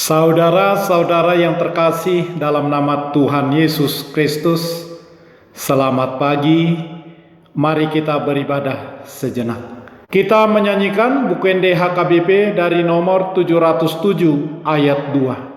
Saudara-saudara yang terkasih dalam nama Tuhan Yesus Kristus, selamat pagi. Mari kita beribadah sejenak. Kita menyanyikan buku NDHKBP dari nomor 707 ayat 2.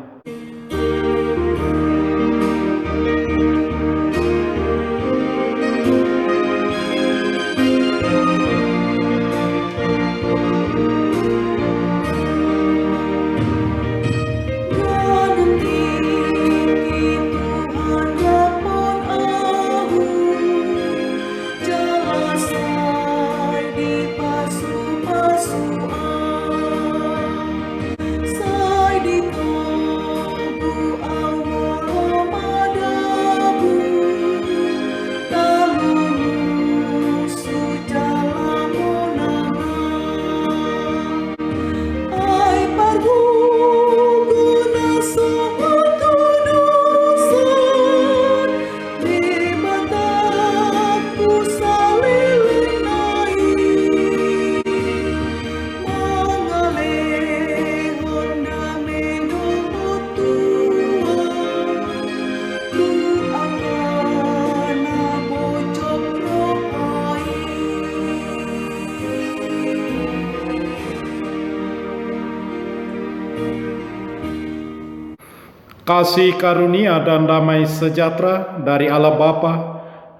Kasih karunia dan damai sejahtera dari Allah Bapa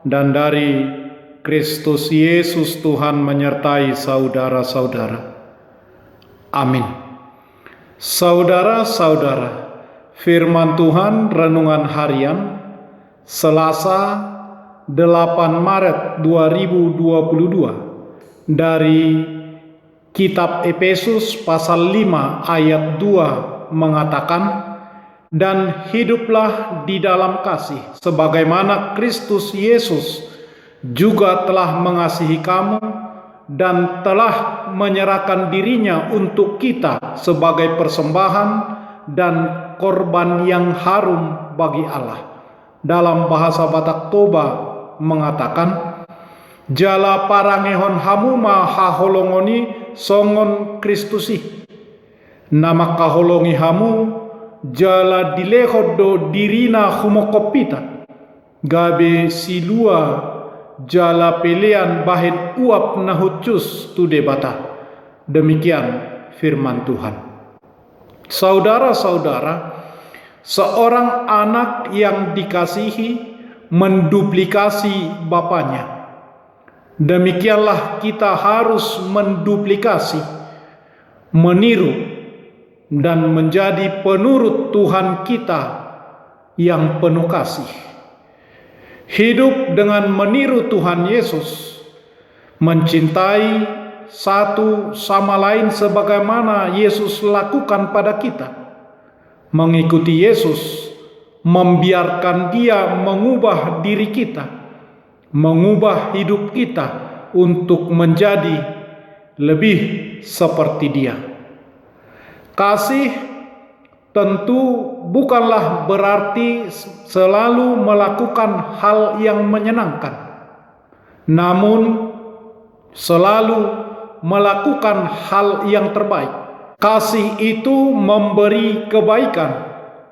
dan dari Kristus Yesus Tuhan menyertai saudara-saudara. Amin. Saudara-saudara, firman Tuhan renungan harian Selasa 8 Maret 2022 dari kitab Efesus pasal 5 ayat 2 mengatakan, dan hiduplah di dalam kasih, sebagaimana Kristus Yesus juga telah mengasihi kamu dan telah menyerahkan dirinya untuk kita sebagai persembahan dan korban yang harum bagi Allah. Dalam bahasa Batak Toba mengatakan, jala parangehon hamuma haholongoni songon Kristusi, nama kaholongi hamu jala dilehodo dirina humokopita gabe silua jala pelean bahet uap nahucus tu debata. Demikian firman Tuhan. Saudara-saudara, seorang anak yang dikasihi menduplikasi bapaknya. Demikianlah kita harus menduplikasi, meniru dan menjadi penurut Tuhan kita yang penuh kasih. Hidup dengan meniru Tuhan Yesus, mencintai satu sama lain sebagaimana Yesus lakukan pada kita. Mengikuti Yesus, membiarkan Dia mengubah diri kita, mengubah hidup kita untuk menjadi lebih seperti Dia. Kasih tentu bukanlah berarti selalu melakukan hal yang menyenangkan, namun selalu melakukan hal yang terbaik. Kasih itu memberi kebaikan,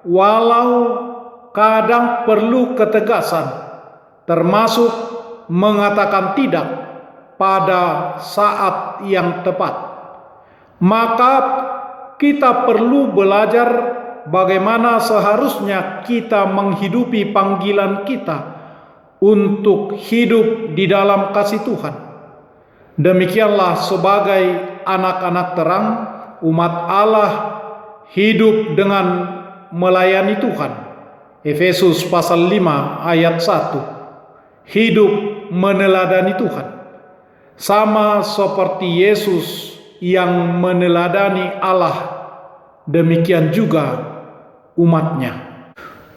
walau kadang perlu ketegasan, termasuk mengatakan tidak pada saat yang tepat. Maka kita perlu belajar bagaimana seharusnya kita menghidupi panggilan kita untuk hidup di dalam kasih Tuhan. Demikianlah sebagai anak-anak terang, umat Allah hidup dengan melayani Tuhan. Efesus pasal 5 ayat 1. Hidup meneladani Tuhan. Sama seperti Yesus yang meneladani Allah, demikian juga umatnya.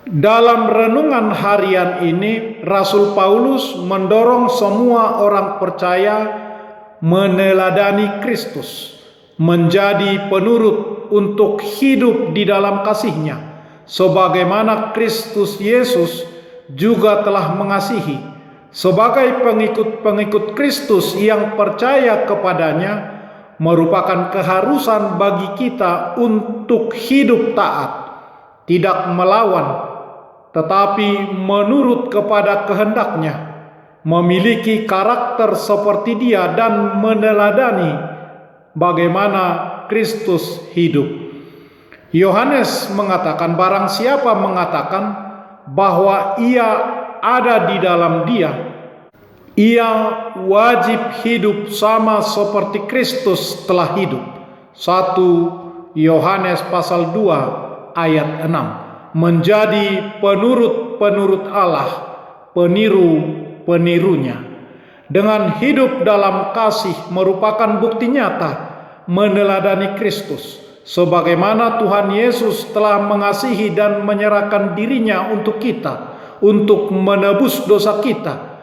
Dalam renungan harian ini, Rasul Paulus mendorong semua orang percaya meneladani Kristus, menjadi penurut untuk hidup di dalam kasih-Nya, sebagaimana Kristus Yesus juga telah mengasihi. Sebagai pengikut-pengikut Kristus yang percaya kepadanya, merupakan keharusan bagi kita untuk hidup taat, tidak melawan, tetapi menurut kepada kehendaknya, memiliki karakter seperti Dia dan meneladani bagaimana Kristus hidup. Yohanes mengatakan, barang siapa mengatakan bahwa ia ada di dalam Dia, ia wajib hidup sama seperti Kristus telah hidup. 1 Yohanes pasal 2 ayat 6. Menjadi penurut-penurut Allah, peniru-penirunya. Dengan hidup dalam kasih merupakan bukti nyata meneladani Kristus, sebagaimana Tuhan Yesus telah mengasihi dan menyerahkan dirinya untuk kita, untuk menebus dosa kita.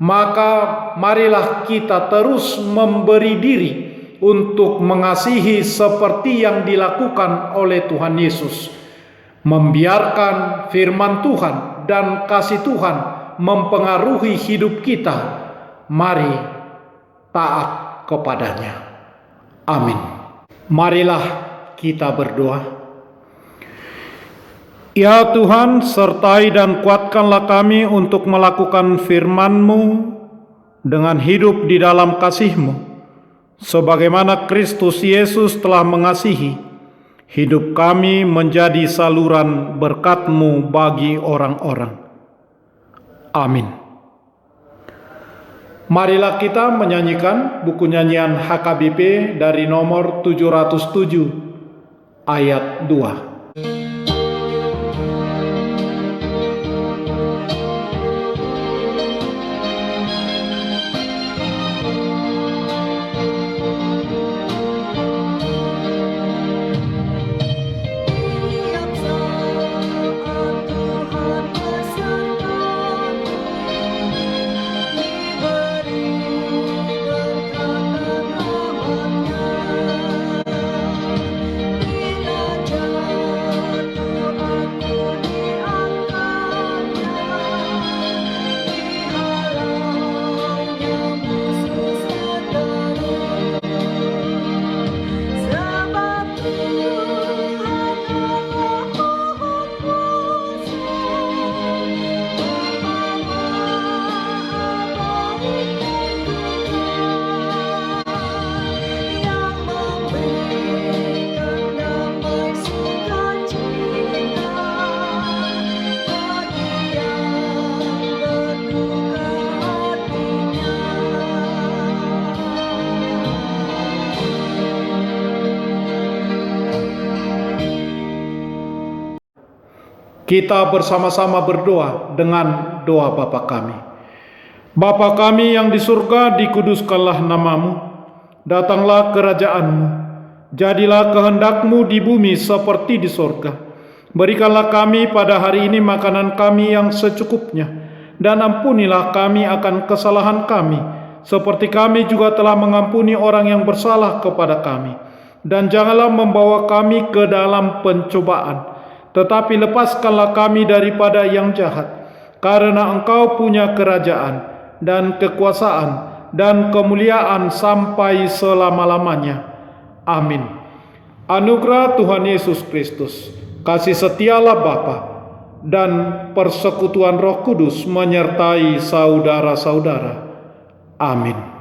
Maka marilah kita terus memberi diri untuk mengasihi seperti yang dilakukan oleh Tuhan Yesus. Membiarkan firman Tuhan dan kasih Tuhan mempengaruhi hidup kita. Mari taat kepadanya. Amin. Marilah kita berdoa. Ya Tuhan, sertai dan kuatkanlah kami untuk melakukan firman-Mu dengan hidup di dalam kasih-Mu, sebagaimana Kristus Yesus telah mengasihi. Hidup kami menjadi saluran berkat-Mu bagi orang-orang. Amin. Marilah kita menyanyikan buku nyanyian HKBP dari nomor 707 ayat 2. Kita bersama-sama berdoa dengan doa Bapa kami. Bapa kami yang di surga, dikuduskanlah nama-Mu. Datanglah kerajaan-Mu. Jadilah kehendak-Mu di bumi seperti di surga. Berikanlah kami pada hari ini makanan kami yang secukupnya. Dan ampunilah kami akan kesalahan kami, seperti kami juga telah mengampuni orang yang bersalah kepada kami. Dan janganlah membawa kami ke dalam pencobaan, tetapi lepaskanlah kami daripada yang jahat, karena Engkau punya kerajaan dan kekuasaan dan kemuliaan sampai selama-lamanya. Amin. Anugerah Tuhan Yesus Kristus, kasih setialah Bapa, dan persekutuan Roh Kudus menyertai saudara-saudara. Amin.